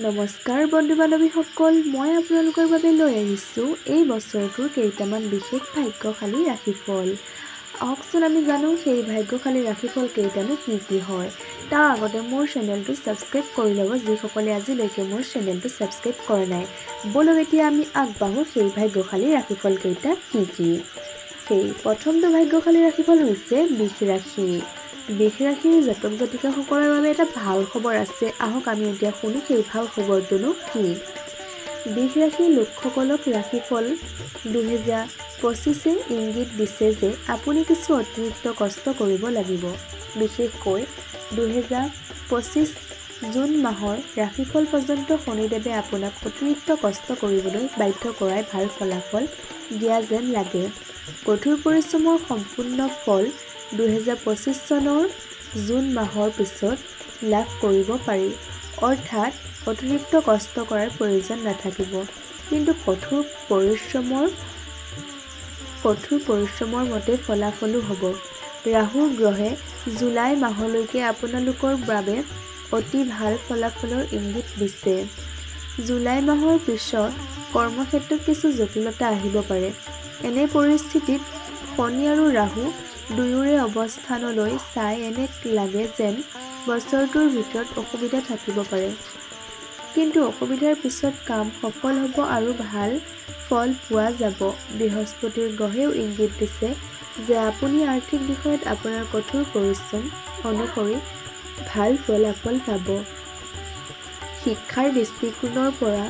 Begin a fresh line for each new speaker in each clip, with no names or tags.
নমস্কাৰ বন্ধু বান্ধৱীসকল, মই আপোনালোকৰ বাবে লৈ আহিছোঁ এই বছৰটোৰ কেইটামান বিশেষ ভাগ্যশালী ৰাশিফল। আহকচোন আমি জানো সেই ভাগ্যশালী ৰাশিফল কেইটানো কি হয়। তাৰ আগতে মোৰ চেনেলটো ছাবস্ক্ৰাইব কৰি ল'ব যিসকলে আজিলৈকে মোৰ চেনেলটো ছাবস্ক্ৰাইব কৰা নাই। বলক এতিয়া আমি আগবাঢ়ো সেই ভাগ্যশালী ৰাশিফল কেইটা কি। সেই প্ৰথমটো ভাগ্যশালী ৰাশিফল হৈছে বৃষ ৰাশি। বৃষ ৰাশিৰ জাতক জাতিকাসকলৰ বাবে এটা ভাল খবৰ আছে। আহক আমি এতিয়া শুনো সেই ভাল খবৰটোনো কি। বৃষ ৰাশিৰ লোকসকলক ৰাশিফল 2025 ইংগিত দিছে যে আপুনি কিছু অতিৰিক্ত কষ্ট কৰিব লাগিব। বিশেষকৈ 2025 জুন মাহৰ ৰাশিফল পৰ্যন্ত শনিদেৱে আপোনাক অতিৰিক্ত কষ্ট কৰিবলৈ বাধ্য কৰাই ভাল ফলাফল দিয়া যেন লাগে। কঠোৰ পৰিশ্ৰমৰ সম্পূৰ্ণ ফল 2025 চনৰ জুন মাহৰ পিছত লাভ কৰিব পাৰি। অৰ্থাৎ অতিৰিক্ত কষ্ট কৰাৰ প্ৰয়োজন নাথাকিব, কিন্তু কঠোৰ পৰিশ্ৰমৰ মতে ফলাফলো হ'ব। ৰাহু গ্ৰহে জুলাই মাহলৈকে আপোনালোকৰ বাবে অতি ভাল ফলাফলৰ ইংগিত দিছে। জুলাই মাহৰ পিছত কৰ্মক্ষেত্ৰত কিছু জটিলতা আহিব পাৰে। এনে পৰিস্থিতিত শনি আৰু ৰাহু দুয়োৰে অৱস্থানলৈ চাই এনে লাগে যেন বছৰটোৰ ভিতৰত অসুবিধা থাকিব পাৰে, কিন্তু অসুবিধাৰ পিছত কাম সফল হ'ব আৰু ভাল ফল পোৱা যাব। বৃহস্পতিৰ গ্ৰহেও ইংগিত দিছে যে আপুনি আৰ্থিক বিষয়ত আপোনাৰ কঠোৰ পৰিশ্ৰম অনুসৰি ভাল ফলাফল পাব। শিক্ষাৰ দৃষ্টিকোণৰ পৰা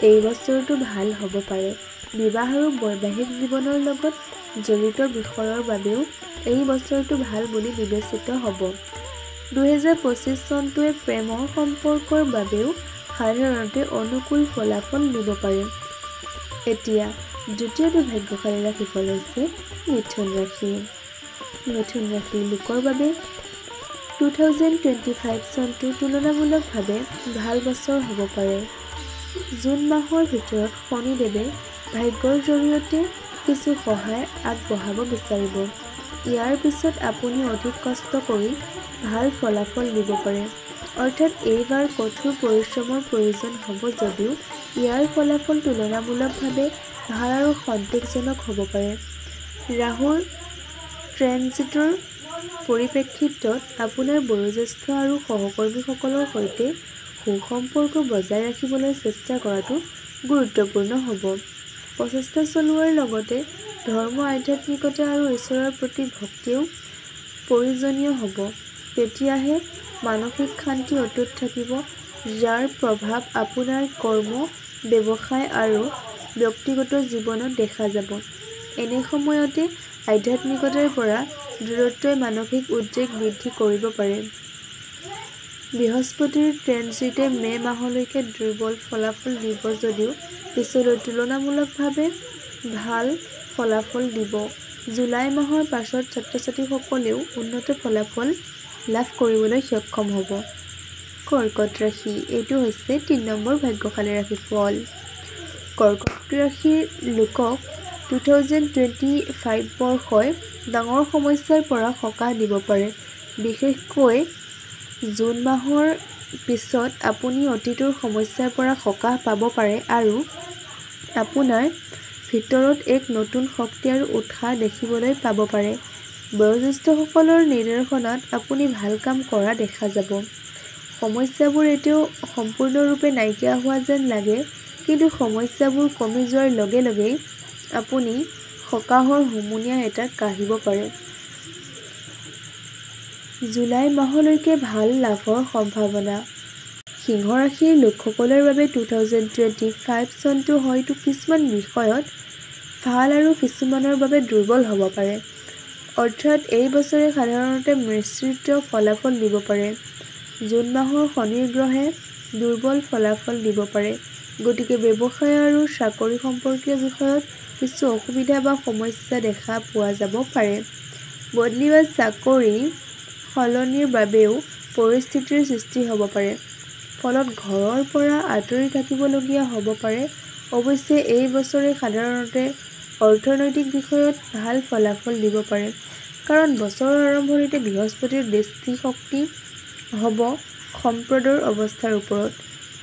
এই বছৰটো ভাল হ'ব পাৰে। বিবাহ আৰু বৈবাহিক জীৱনৰ লগত জড়িত বিষয়ৰ বাবেও এই বছৰটো ভাল বুলি বিবেচিত হ'ব। 2025 চনটোৱে প্ৰেমৰ সম্পৰ্কৰ বাবেও সাধাৰণতে অনুকূল ফলাফল দিব পাৰে। এতিয়া দ্বিতীয়টো ভাগ্যশালী ৰাশিফল হৈছে মিথুন ৰাশি। মিথুন ৰাশিৰ লোকৰ বাবে 2025 চনটো তুলনামূলকভাৱে ভাল বছৰ হ'ব পাৰে। জুন মাহৰ ভিতৰত শনিদেৱে ভাগ্যৰ জৰিয়তে কিছু সহায় আগবঢ়াব বিচাৰিব। ইয়াৰ পিছত আপুনি অধিক কষ্ট কৰি ভাল ফলাফল দিব পাৰে। অৰ্থাৎ এইবাৰ কঠোৰ পৰিশ্ৰমৰ প্ৰয়োজন হ'ব যদিও ইয়াৰ ফলাফল তুলনামূলকভাৱে ভাল আৰু সন্তোষজনক হ'ব পাৰে। ৰাহুৰ ট্ৰেনজিটৰ পৰিপ্ৰেক্ষিতত আপোনাৰ বয়োজ্যেষ্ঠ আৰু সহকৰ্মীসকলৰ সৈতে সুসম্পৰ্ক বজাই ৰাখিবলৈ চেষ্টা কৰাটো গুৰুত্বপূৰ্ণ হ'ব। প্ৰচেষ্টা চলোৱাৰ লগতে ধৰ্ম, আধ্যাত্মিকতা আৰু ঈশ্বৰৰ প্ৰতি ভক্তিও প্ৰয়োজনীয় হ'ব। তেতিয়াহে মানসিক শান্তি অটুট থাকিব, যাৰ প্ৰভাৱ আপোনাৰ কৰ্ম, ব্যৱসায় আৰু ব্যক্তিগত জীৱনত দেখা যাব। এনে সময়তে আধ্যাত্মিকতাৰ পৰা দূৰত্বই মানসিক উদ্বেগ বৃদ্ধি কৰিব পাৰে। বৃহস্পতিৰ ট্ৰেনজিটে মে' মাহলৈকে দুৰ্বল ফলাফল দিব যদিও পিছলৈ তুলনামূলকভাৱে ভাল ফলাফল দিব। জুলাই মাহৰ পাছত ছাত্ৰ-ছাত্ৰীসকলেও উন্নত ফলাফল লাভ কৰিবলৈ সক্ষম হ'ব। কৰ্কট ৰাশি, এইটো হৈছে 3 নম্বৰ ভাগ্যশালী ৰাশিফল। কৰ্কট ৰাশিৰ লোকক 2025 বৰ্ষই ডাঙৰ সমস্যাৰ পৰা সকাহ দিব পাৰে। বিশেষকৈ জুন মাহৰ পিছত আপুনি অতীতৰ সমস্যাৰ পৰা সকাহ পাব পাৰে আৰু আপোনাৰ ভিতৰত এক নতুন শক্তি আৰু উৎসাহ দেখিবলৈ পাব পাৰে। বয়োজ্যেষ্ঠসকলৰ নিৰ্দেশনাত আপুনি ভাল কাম কৰা দেখা যাব। সমস্যাবোৰ এতিয়াও সম্পূৰ্ণৰূপে নাইকিয়া হোৱা যেন লাগে, কিন্তু সমস্যাবোৰ কমি যোৱাৰ লগে লগেই আপুনি সকাহৰ হুমুনিয়াহ এটা কাঢ়িব পাৰে। জুলাই মাহলৈকে ভাল লাভৰ সম্ভাৱনা। সিংহ ৰাশিৰ লোকসকলৰ বাবে 2025 চনটো হয়তো কিছুমান বিষয়ত ভাল আৰু কিছুমানৰ বাবে দুৰ্বল হ'ব পাৰে। অৰ্থাৎ এই বছৰে সাধাৰণতে মিশ্ৰিত ফলাফল দিব পাৰে। জুন মাহৰ শনি গ্ৰহে দুৰ্বল ফলাফল দিব পাৰে, গতিকে ব্যৱসায় আৰু চাকৰি সম্পৰ্কীয় বিষয়ত কিছু অসুবিধা বা সমস্যা দেখা পোৱা যাব পাৰে। বদলি বা চাকৰি সলনিৰ বাবেও পৰিস্থিতিৰ সৃষ্টি হ'ব পাৰে। ফলত ঘৰৰ পৰা আঁতৰি থাকিবলগীয়া হ'ব পাৰে। অৱশ্যে এই বছৰে সাধাৰণতে অৰ্থনৈতিক বিষয়ত ভাল ফলাফল দিব পাৰে, কাৰণ বছৰৰ আৰম্ভণিতে বৃহস্পতিৰ দৃষ্টিশক্তি হ'ব সম্পদৰ অৱস্থাৰ ওপৰত।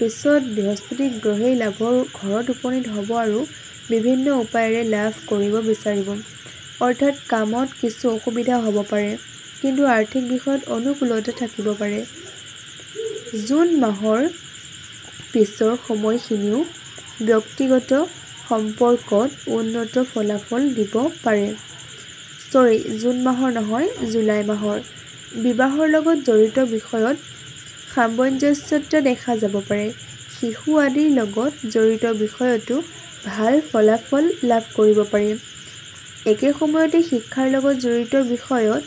পিছত বৃহস্পতি গ্ৰহেই লাভৰ ঘৰত উপনীত হ'ব আৰু বিভিন্ন উপায়েৰে লাভ কৰিব বিচাৰিব। অৰ্থাৎ কামত কিছু অসুবিধা হ'ব পাৰে, কিন্তু আৰ্থিক বিষয়ত অনুকূলতা থাকিব পাৰে। জুন মাহৰ পিছৰ সময়খিনিও ব্যক্তিগত সম্পৰ্কত উন্নত ফলাফল দিব পাৰে। জুন মাহৰ নহয়, জুলাই মাহৰ। বিবাহৰ লগত জড়িত বিষয়ত সামঞ্জস্যতা দেখা যাব পাৰে। শিশু আদিৰ লগত জড়িত বিষয়তো ভাল ফলাফল লাভ কৰিব পাৰি। একে সময়তে শিক্ষাৰ লগত জড়িত বিষয়ত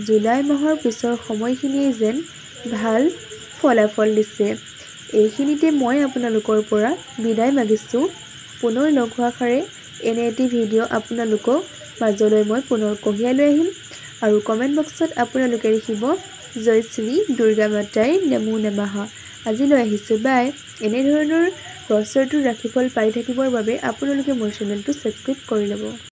জুলাই মাহৰ পিছৰ সময়খিনিয়ে যেন ভাল ফলাফল দিছে। এইখিনিতে মই আপোনালোকৰ পৰা বিদায় মাগিছোঁ। পুনৰ লগ হোৱাৰ আশাৰে এনে এটি ভিডিঅ' আপোনালোকৰ মাজলৈ মই পুনৰ কঢ়িয়াই লৈ আহিম। আৰু কমেণ্ট বক্সত আপোনালোকে লিখিব জয় শ্ৰী দুৰ্গা মাতাই নমো নমঃ। আজিলৈ আহিছোঁ, বাই। এনেধৰণৰ বছৰটোৰ ৰাশিফল পাই থাকিবৰ বাবে আপোনালোকে মোৰ চেনেলটো ছাবস্ক্ৰাইব কৰি ল'ব।